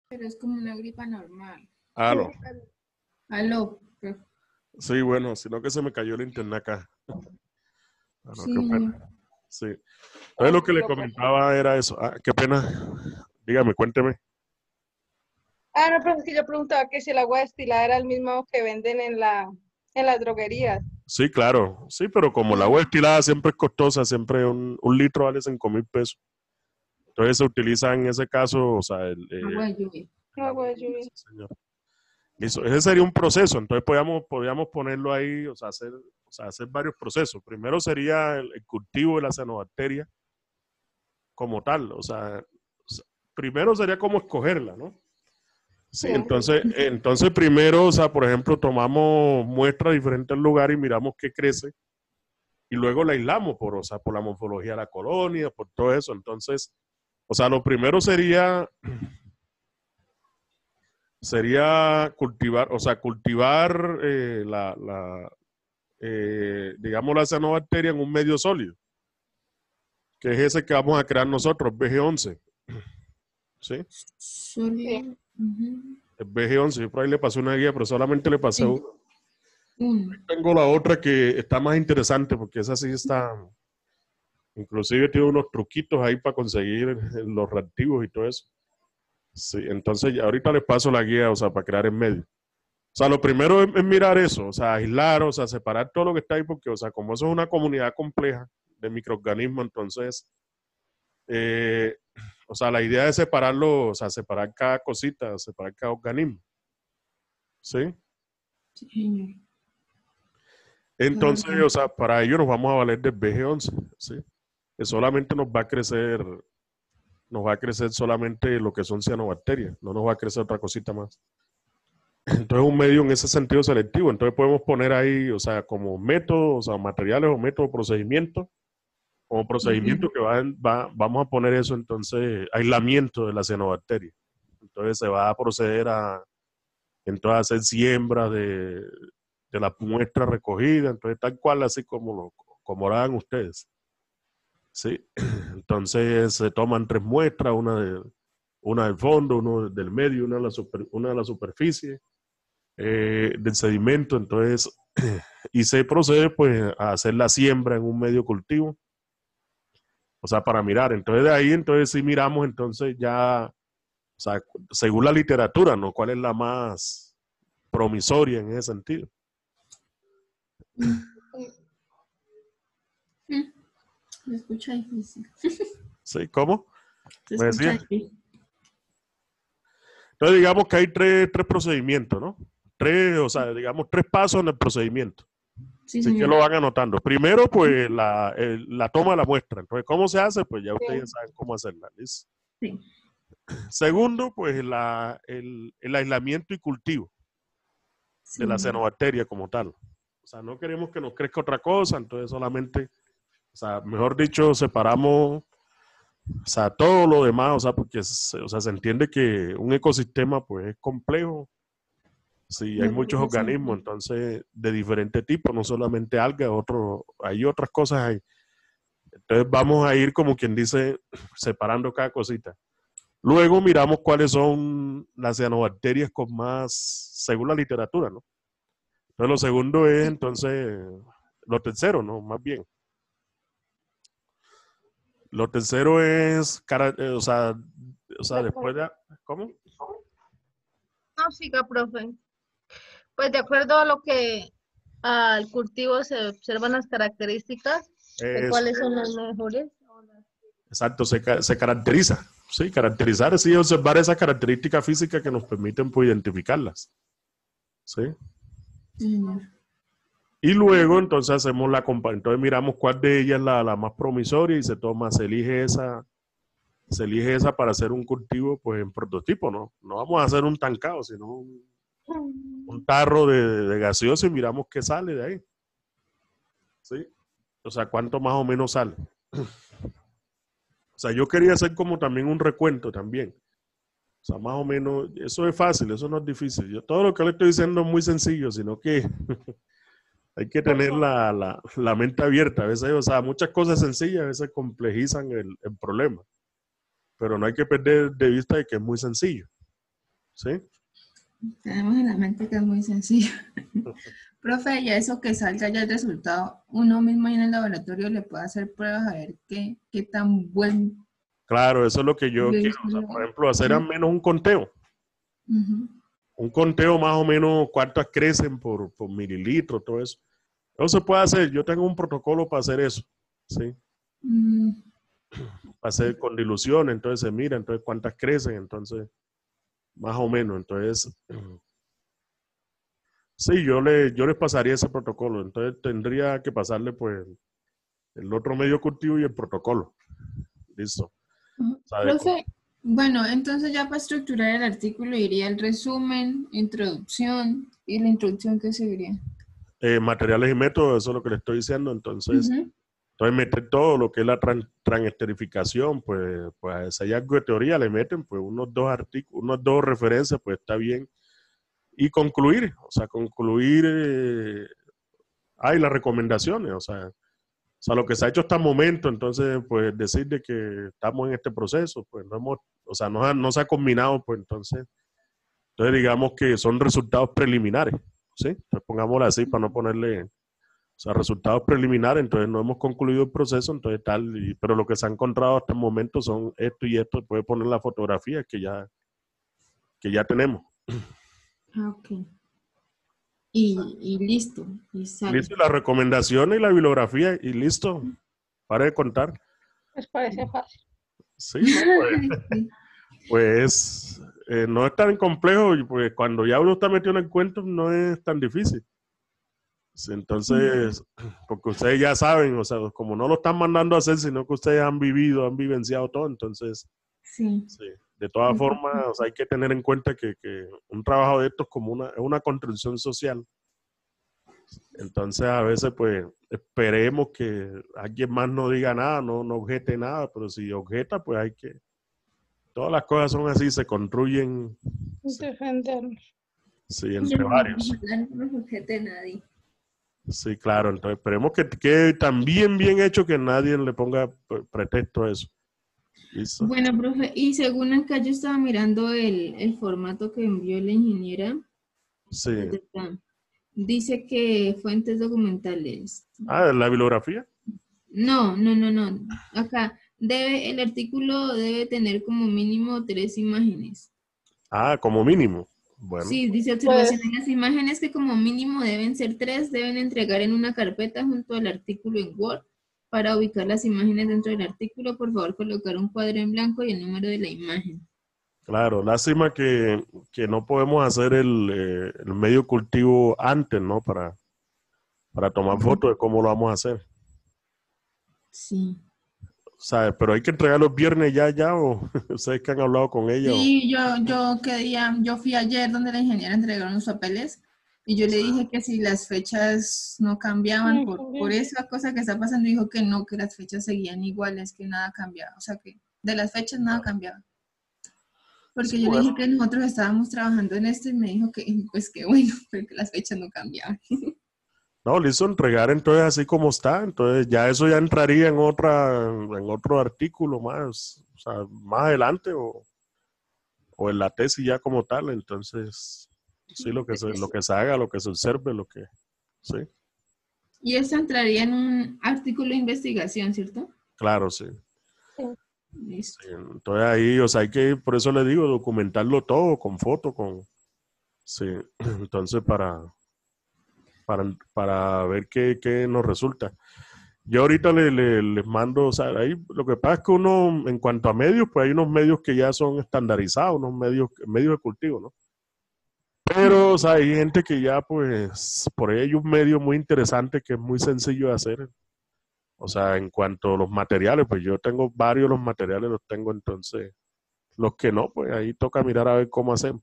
Pero es como una gripa normal. Aló. Aló. Sí, bueno, sino que se me cayó el internet acá. Bueno, qué Sí. pena. Sí. Entonces lo que le comentaba era eso. Ah, qué pena. Dígame, cuénteme. Ah, no, pero es que yo preguntaba que si el agua destilada era el mismo que venden en las droguerías. Sí, claro. Sí, pero como el agua destilada siempre es costosa, siempre un litro vale 5.000 pesos. Entonces se utiliza en ese caso, o sea, Agua de lluvia. el agua Agua de de lluvia, lluvia. sí, señor. Ese sería un proceso, entonces podríamos ponerlo ahí, o sea, hacer varios procesos. Primero sería el cultivo de la cianobacteria como tal, primero sería como escogerla, ¿no? Sí, Sí. entonces primero, o sea, por ejemplo, tomamos muestras de diferentes lugares y miramos qué crece y luego la aislamos por la morfología de la colonia, por todo eso. Entonces, o sea, lo primero sería cultivar, o sea, cultivar digamos, la cianobacteria en un medio sólido, que es ese que vamos a crear nosotros, BG11, ¿sí? Sólido. Ujú. El BG11, yo por ahí le pasé una guía, pero solamente le pasé Sí. uno. Uno. Tengo la otra que está más interesante, porque esa sí está, inclusive tiene unos truquitos ahí para conseguir los reactivos y todo eso. Sí, entonces ya ahorita les paso la guía, o sea, para crear en medio. O sea, lo primero es mirar eso, o sea, aislar, o sea, separar todo lo que está ahí, porque, o sea, como eso es una comunidad compleja de microorganismos, entonces, eh, o sea, la idea es separarlo, o sea, separar cada cosita, separar cada organismo, ¿sí? Sí, señor. Entonces, Claro. o sea, para ello nos vamos a valer del BG11, ¿sí? Que solamente nos va a crecer solamente lo que son cianobacterias, no nos va a crecer otra cosita más. Entonces, un medio en ese sentido selectivo. Entonces, podemos poner ahí, o sea, como método, o sea, materiales o método, procedimiento, como procedimiento que vamos a poner eso, entonces, aislamiento de la cianobacteria. Entonces, se va a proceder entonces, a hacer siembra de la muestra recogida, entonces, tal cual, así como lo hagan ustedes. ¿Sí? Entonces, se toman 3 muestras, una del fondo, una del medio, una de la superficie del sedimento, entonces, y se procede pues a hacer la siembra en un medio cultivo, o sea, para mirar, entonces de ahí, entonces sí miramos, entonces ya, o sea, según la literatura, ¿no? ¿Cuál es la más promisoria en ese sentido? Mm. Se escucha difícil. ¿Sí? ¿Cómo? Se Me escucha decía. difícil. Entonces digamos que hay tres procedimientos, ¿no? O sea, digamos 3 pasos en el procedimiento. Sí, Así que señor. lo van anotando. Primero, pues la toma de la muestra. Entonces, ¿cómo se hace? Pues ya ustedes ya Sí. saben cómo hacerla. ¿Listo? Sí. Segundo, pues el aislamiento y cultivo Sí, de la señor. cianobacteria como tal. O sea, no queremos que nos crezca otra cosa, entonces solamente, o sea, mejor dicho, separamos, o sea, todo lo demás, o sea, porque o sea, se entiende que un ecosistema pues es complejo. Sí, hay No muchos tiene organismos, sentido. entonces, de diferentes tipos, no solamente algas, hay otras cosas ahí. Entonces vamos a ir, como quien dice, separando cada cosita. Luego miramos cuáles son las cianobacterias con más, según la literatura, ¿no? Entonces lo segundo es, entonces, lo tercero, ¿no? Más bien. Lo tercero es, o sea, después de, ¿cómo? No, siga, profe. Pues de acuerdo a lo que al cultivo se observan las características de Eso, cuáles son las mejores. exacto, se caracteriza, ¿sí? Caracterizar, sí, observar esas características físicas que nos permiten, pues, identificarlas, ¿sí? Sí, señor. Y luego, entonces, hacemos entonces miramos cuál de ellas es la más promisoria y se elige esa para hacer un cultivo, pues, en prototipo, ¿no? No vamos a hacer un tancado, sino un tarro de gaseosa y miramos qué sale de ahí, ¿sí? O sea, cuánto más o menos sale. O sea, yo quería hacer como también un recuento también. O sea, más o menos, eso es fácil, eso no es difícil. Todo lo que le estoy diciendo es muy sencillo, sino que hay que tener la mente abierta. A veces, o sea, muchas cosas sencillas a veces complejizan el problema, pero no hay que perder de vista de que es muy sencillo. ¿sí? Tenemos en la mente que es muy sencillo. Profe, ya eso que salga ya el resultado, uno mismo ahí en el laboratorio le puede hacer pruebas a ver qué tan buen Claro, eso es lo que yo quiero. O sea, por registro. ejemplo, hacer al menos un conteo. Ujú. Un conteo más o menos cuántas crecen por mililitro, todo eso. Eso se puede hacer. Yo tengo un protocolo para hacer eso, ¿sí? Mm, Para hacer con dilución, entonces se mira, entonces cuántas crecen, entonces más o menos. Entonces, sí, yo les pasaría ese protocolo. Entonces tendría que pasarle pues el otro medio cultivo y el protocolo. Listo. ujú. ¿Sabe? Profe, bueno, entonces ya para estructurar el artículo iría el resumen, introducción y la introducción que seguiría. Materiales y métodos, eso es lo que le estoy diciendo. Entonces, Ujú. entonces meter todo lo que es la transesterificación, pues si hay algo de teoría, le meten pues unos dos artículos, unos dos referencias, pues está bien. Y concluir, o sea, concluir, las recomendaciones, o sea, lo que se ha hecho hasta el momento, entonces, pues decir de que estamos en este proceso, pues no hemos, o sea, no se ha combinado, pues entonces digamos que son resultados preliminares, ¿sí? Pues pongámoslo así para no ponerle, o sea, resultados preliminares, entonces no hemos concluido el proceso, entonces tal, pero lo que se ha encontrado hasta el momento son esto y esto, puede poner la fotografía que ya tenemos. Ah, ok. Y listo, y sale. Listo, y las recomendaciones y la bibliografía y listo, para de contar. Les parece fácil. Sí, no, pues, Sí. pues no es tan complejo y pues cuando ya uno está metido en el cuento no es tan difícil. Sí, entonces, porque ustedes ya saben, o sea, como no lo están mandando a hacer, sino que ustedes han vivido, han vivenciado todo, entonces, Sí. sí, de todas formas, o sea, hay que tener en cuenta que un trabajo de estos es como es una construcción social. Entonces, a veces, pues, esperemos que alguien más no diga nada, no objete nada, pero si objeta, pues hay que, todas las cosas son así, se construyen, sí, Defendernos. sí, Yo entre no, varios. ojalá no me ojete nadie. Sí, claro, entonces esperemos que quede tan bien hecho que nadie le ponga pretexto a eso. ¿Listo? Bueno, profe, y según acá yo estaba mirando el formato que envió la ingeniera, Sí. dice que fuentes documentales. Ah, la bibliografía. No, no, no, no. Acá el artículo debe tener como mínimo 3 imágenes. Ah, como mínimo. Bueno, Sí, dice Pues, observación en las imágenes que como mínimo deben ser 3, deben entregar en una carpeta junto al artículo en Word. Para ubicar las imágenes dentro del artículo, por favor, colocar un cuadro en blanco y el número de la imagen. claro, lástima que no podemos hacer el medio cultivo antes, ¿no? Para tomar fotos de cómo lo vamos a hacer. Sí. O sea, pero hay que entregar los viernes ya, o ustedes que han hablado con ella, o Sí, yo fui ayer donde la ingeniera entregaron los papeles y yo le dije que si las fechas no cambiaban por esa cosa que está pasando, dijo que no, que las fechas seguían iguales, que nada cambiaba, o sea que de las fechas nada cambiaba. sí, Porque yo le bueno. dije que nosotros estábamos trabajando en esto y me dijo que pues que bueno, pero que las fechas no cambiaban. No, listo, entregar entonces así como está, entonces ya eso ya entraría en otro artículo más, o sea, más adelante o en la tesis ya como tal, entonces sí lo que se haga, lo que se observe, lo que, sí, Y esto entraría en un artículo de investigación, ¿cierto? claro, sí. sí. Sí, Listo. entonces ahí, o sea, hay que, por eso le digo, documentarlo todo, con foto, sí, entonces para ver qué nos resulta. Yo ahorita les mando, o sea, ahí lo que pasa es que uno, en cuanto a medios, pues hay unos medios que ya son estandarizados, unos medios de cultivo, ¿no? Pero, o sea, hay gente que ya, pues, por ahí hay un medio muy interesante que es muy sencillo de hacer. O sea, en cuanto a los materiales, pues yo tengo varios de los materiales, los tengo entonces. Los que no, pues ahí toca mirar a ver cómo hacemos.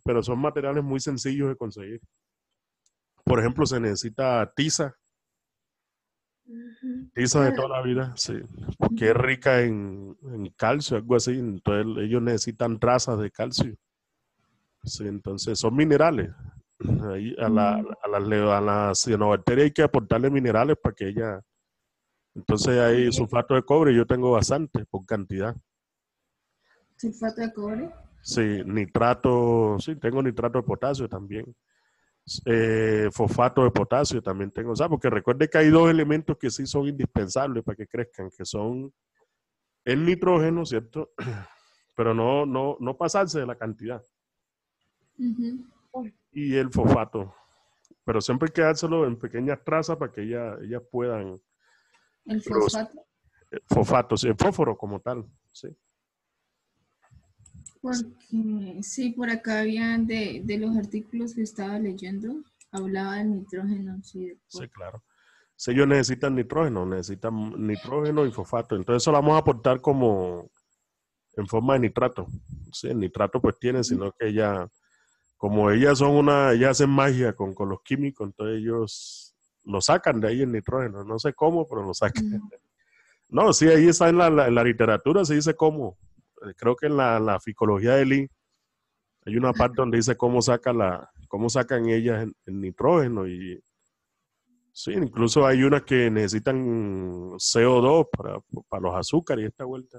Pero son materiales muy sencillos de conseguir. Por ejemplo, se necesita tiza de toda la vida, sí, porque es rica en calcio, algo así. Entonces ellos necesitan trazas de calcio. Sí, entonces son minerales. Ahí a la cianobacteria hay que aportarle minerales para que ella. Entonces hay sulfato de cobre, yo tengo bastante por cantidad. Sulfato de cobre. Sí, nitrato, sí, tengo nitrato de potasio también. Fosfato de potasio también tengo. O sea, porque recuerde que hay dos elementos que sí son indispensables para que crezcan, que son el nitrógeno, ¿cierto? Pero no pasarse de la cantidad. Y el fosfato. Pero siempre hay que dárselo en pequeñas trazas para que ellas puedan. ¿El fosfato? Fosfato, sí, el fósforo como tal, sí. Porque sí, por acá había de los artículos que estaba leyendo, hablaba del nitrógeno. Sí, Sí, claro. Si ellos necesitan nitrógeno y fosfato. Entonces eso lo vamos a aportar como en forma de nitrato. Sí, el nitrato pues tiene, sino que como ellas hacen magia con los químicos, entonces ellos lo sacan de ahí el nitrógeno. No sé cómo, pero lo sacan. No, sí, ahí está en la literatura, se dice cómo. Creo que en la ficología de Lee hay una parte donde dice cómo sacan ellas el nitrógeno y sí, incluso hay unas que necesitan CO2 para los azúcares y esta vuelta.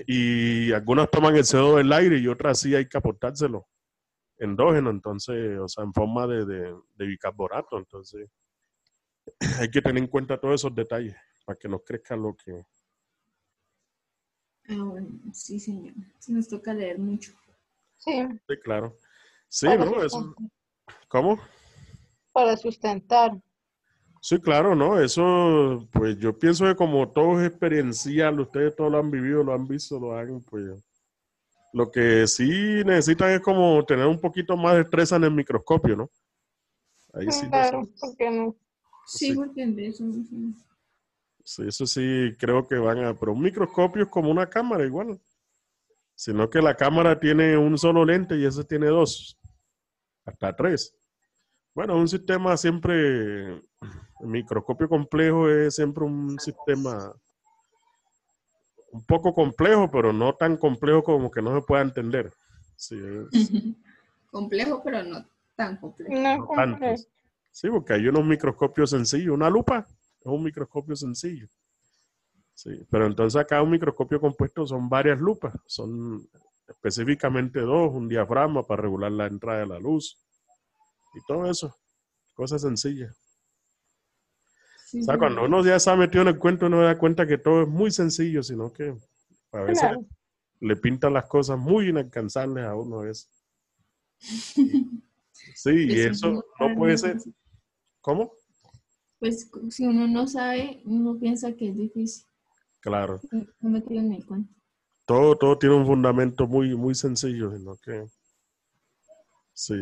Y algunas toman el CO2 del aire y otras sí hay que aportárselo endógeno, entonces, o sea, en forma de bicarbonato. Entonces, hay que tener en cuenta todos esos detalles para que nos crezca lo que... Ah, bueno, sí, señor. Sí, nos toca leer mucho. Sí, Sí, claro. Sí, para ¿no? Eso, sustentar. ¿cómo? Para sustentar. Sí, claro, ¿no? Eso, pues yo pienso que como todo es experiencial, ustedes todos lo han vivido, lo han visto, lo han, pues... Lo que sí necesitan es como tener un poquito más de destreza en el microscopio, ¿no? Ahí sí no sé. Claro, porque no. Sí, Sí, porque de eso no sé. sí, eso sí creo que van a... Pero un microscopio es como una cámara igual. Sino que la cámara tiene un solo lente y ese tiene dos, hasta tres. Bueno, un sistema siempre... El microscopio complejo es siempre un sistema un poco complejo, pero no tan complejo como que no se pueda entender. Sí, es... Complejo, pero no tan complejo. No No complejo. tantos. Sí, porque hay unos microscopios sencillos. Una lupa es un microscopio sencillo. Sí, pero entonces acá un microscopio compuesto son varias lupas. Son específicamente dos, un diafragma para regular la entrada de la luz y todo eso. Cosas sencillas. O Sí, sea, cuando señor. uno ya se ha metido en el cuento, uno se da cuenta que todo es muy sencillo, sino que a veces Claro. le pintan las cosas muy inalcanzables a uno a veces. Sí, y Pues si uno eso no no sabe, puede ser. ¿Cómo? pues si uno no sabe, uno piensa que es difícil. Claro. No me tienen en cuenta. Todo tiene un fundamento muy, muy sencillo, sino que sí,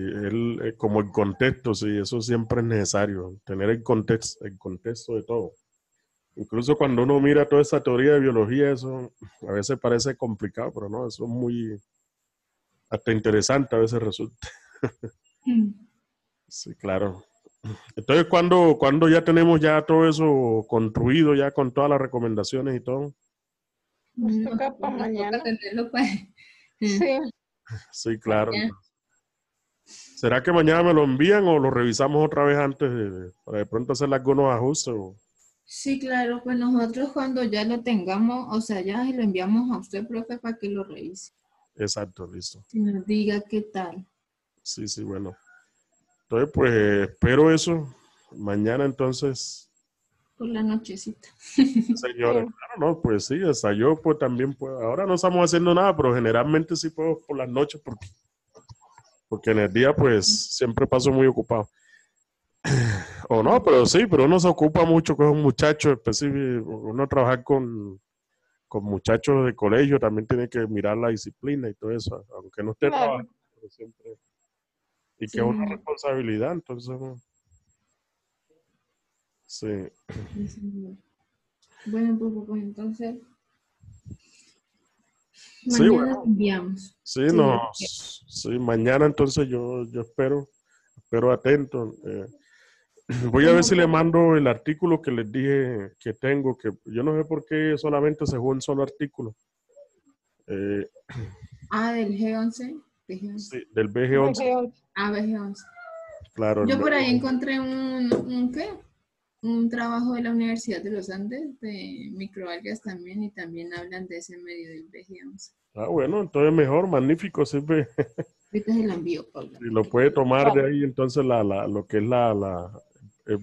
como el contexto, sí, eso siempre es necesario, tener el contexto de todo. Incluso cuando uno mira toda esa teoría de biología, eso a veces parece complicado, pero no, eso es muy, hasta interesante a veces resulta. Sí, claro. Entonces, cuando ya tenemos ya todo eso construido, ya con todas las recomendaciones y todo? Nos No, toca pues para nos toca mañana. tenerlo para Sí, Sí, claro. allá. ¿Será que mañana me lo envían o lo revisamos otra vez antes para de pronto hacerle algunos ajustes? Sí, claro, pues nosotros cuando ya lo tengamos, o sea, ya se lo enviamos a usted, profe, para que lo revise. Exacto, listo. Y nos diga qué tal. Sí, sí, bueno. Entonces, pues espero eso. Mañana entonces, Por la nochecita. señores, sí. claro, no, pues sí, hasta yo pues también puedo. Ahora no estamos haciendo nada, pero generalmente sí puedo por las noches porque en el día pues siempre paso muy ocupado. O no, pero sí, pero uno se ocupa mucho con un muchacho específico, uno trabajar con muchachos de colegio también tiene que mirar la disciplina y todo eso, aunque no esté Claro. trabajando, pero siempre. Y que Sí, es una señor. responsabilidad, entonces, sí. Sí, señor. Bueno, pues entonces, Sí, mañana bueno, lo enviamos. sí, Si Dios quiere. sí, mañana entonces yo espero atento. Voy a ver si le Nosotros, mando el artículo que les dije que tengo, que yo no sé por qué solamente se jugó un solo artículo. Eh, del G11. De G11. sí, del BG11, Dejé BG11. claro, el Yo por ahí medio. encontré ¿qué? Un trabajo de la Universidad de los Andes de microalgas también y también hablan de ese medio del BG11. Ah, bueno, entonces mejor, magnífico, sirve. Ahorita se lo envío, Paula. Y lo puede tomar de ahí, entonces, lo que es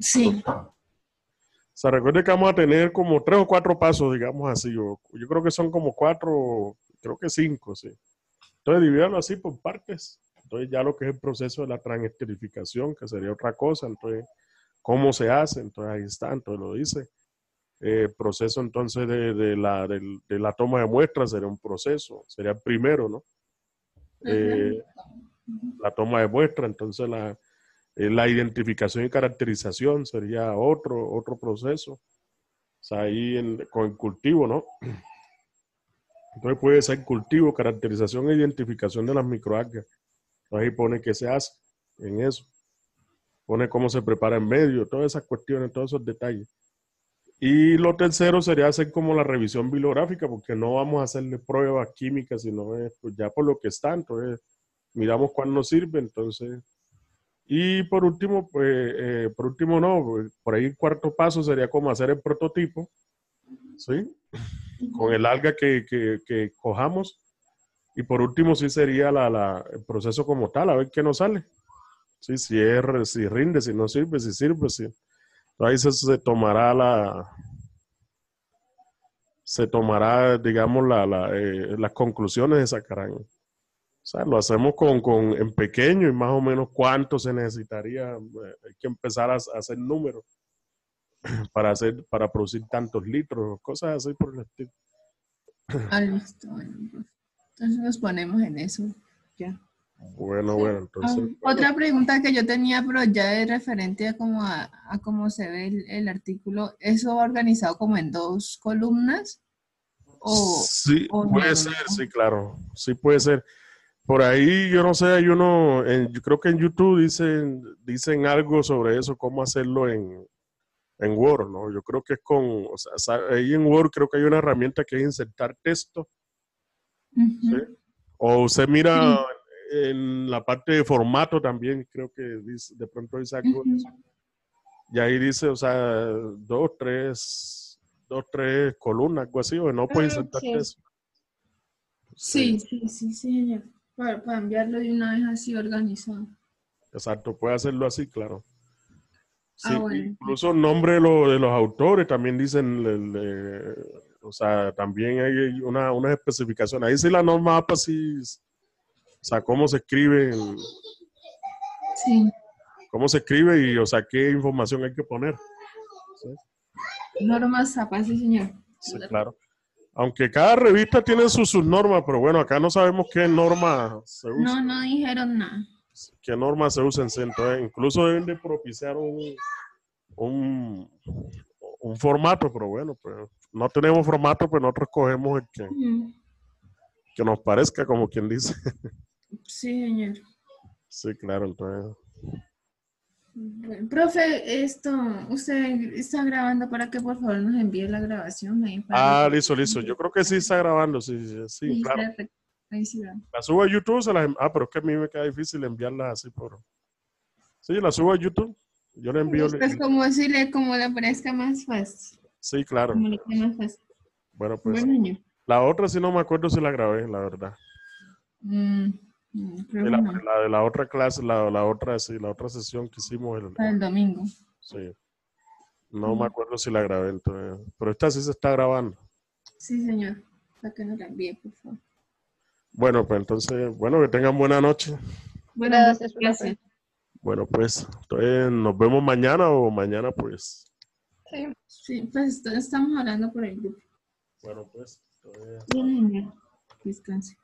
Sí. o sea, recuerde que vamos a tener como 3 o 4 pasos, digamos así. Yo creo que son como 4, creo que 5, sí. Entonces, divídalo así por partes. Entonces, ya lo que es el proceso de la transesterificación, que sería otra cosa. Entonces, ¿cómo se hace? Entonces, ahí está, entonces lo dice. Proceso, entonces, de la toma de muestras sería un proceso, sería el primero, ¿no? La toma de muestra, entonces, la identificación y caracterización sería otro proceso. O sea, ahí con el cultivo, ¿no? Entonces puede ser cultivo, caracterización e identificación de las microalgas. Ahí pone qué se hace en eso. Pone cómo se prepara en medio, todas esas cuestiones, todos esos detalles. Y lo tercero sería hacer como la revisión bibliográfica, porque no vamos a hacerle pruebas químicas, sino pues ya por lo que está. Entonces, miramos cuál nos sirve, entonces. Y por último, no, pues, por ahí el cuarto paso sería como hacer el prototipo, ¿sí? Con el alga que cojamos. Y por último, sí sería el proceso como tal, a ver qué nos sale. Sí, si rinde, si no sirve, si sirve, si. Ahí se tomará, digamos, las conclusiones de sacarán. O sea, lo hacemos en pequeño y más o menos cuánto se necesitaría. Hay que empezar a hacer números para producir tantos litros, cosas así por el estilo. Ah, listo. Bueno, pues, entonces nos ponemos en eso. Ya. Bueno, entonces. Otra pregunta que yo tenía, pero ya es referente a cómo se ve el artículo. ¿Eso va organizado como en 2 columnas? Sí, O puede no, ser, no. sí, claro. Sí puede ser. Por ahí, yo no sé, hay uno, yo creo que en YouTube dicen algo sobre eso, cómo hacerlo en Word, ¿no? Yo creo que es o sea, ahí en Word creo que hay una herramienta que es insertar texto, ¿sí? O usted mira en la parte de formato también, creo que de pronto dice algo de eso. Y ahí dice, o sea, dos, tres columnas, algo así, o no puede insertar Sí. texto. Sí, señor. Para enviarlo de una vez así organizado. Exacto, puede hacerlo así, claro. Sí, Bueno. incluso el nombre de los autores también dicen, o sea, también hay unas especificaciones. Ahí sí la norma APA sí, o sea, Sí. cómo se escribe y, o sea, qué información hay que poner. Sí, Normas APA, sí, señor. sí, claro. Aunque cada revista tiene sus normas, pero bueno, acá no sabemos qué norma se usa. No dijeron nada. Qué norma se usa en sí. Entonces, incluso deben de propiciar un formato, pero bueno, pues no tenemos formato, pues nosotros cogemos el que nos parezca, como quien dice. Sí, señor. Sí, claro, entonces. Bueno, profe, usted está grabando para que por favor nos envíe la grabación ahí para Listo. Yo creo que sí está grabando, sí, Sí, claro. perfecto. Ahí sí va. La subo a YouTube, pero es que a mí me queda difícil enviarla así Sí, la subo a YouTube. Yo le envío. Pues como decirle, como le parezca más fácil. Sí, claro. Como le quede más fácil. Bueno, pues. Bueno, señor. La otra sí no me acuerdo si la grabé, la verdad. Creo que no. La de la otra clase, la otra sesión que hicimos. Para el domingo. Sí. No me acuerdo si la grabé, entonces. Pero esta sí se está grabando. Sí, señor. Para que nos la envíe, por favor. Bueno, pues entonces, que tengan buena noche. Gracias, profe. Bueno, pues, entonces nos vemos mañana o mañana, pues. Sí, pues estamos hablando por el grupo. Bueno, pues. Bien, señor. Descanse.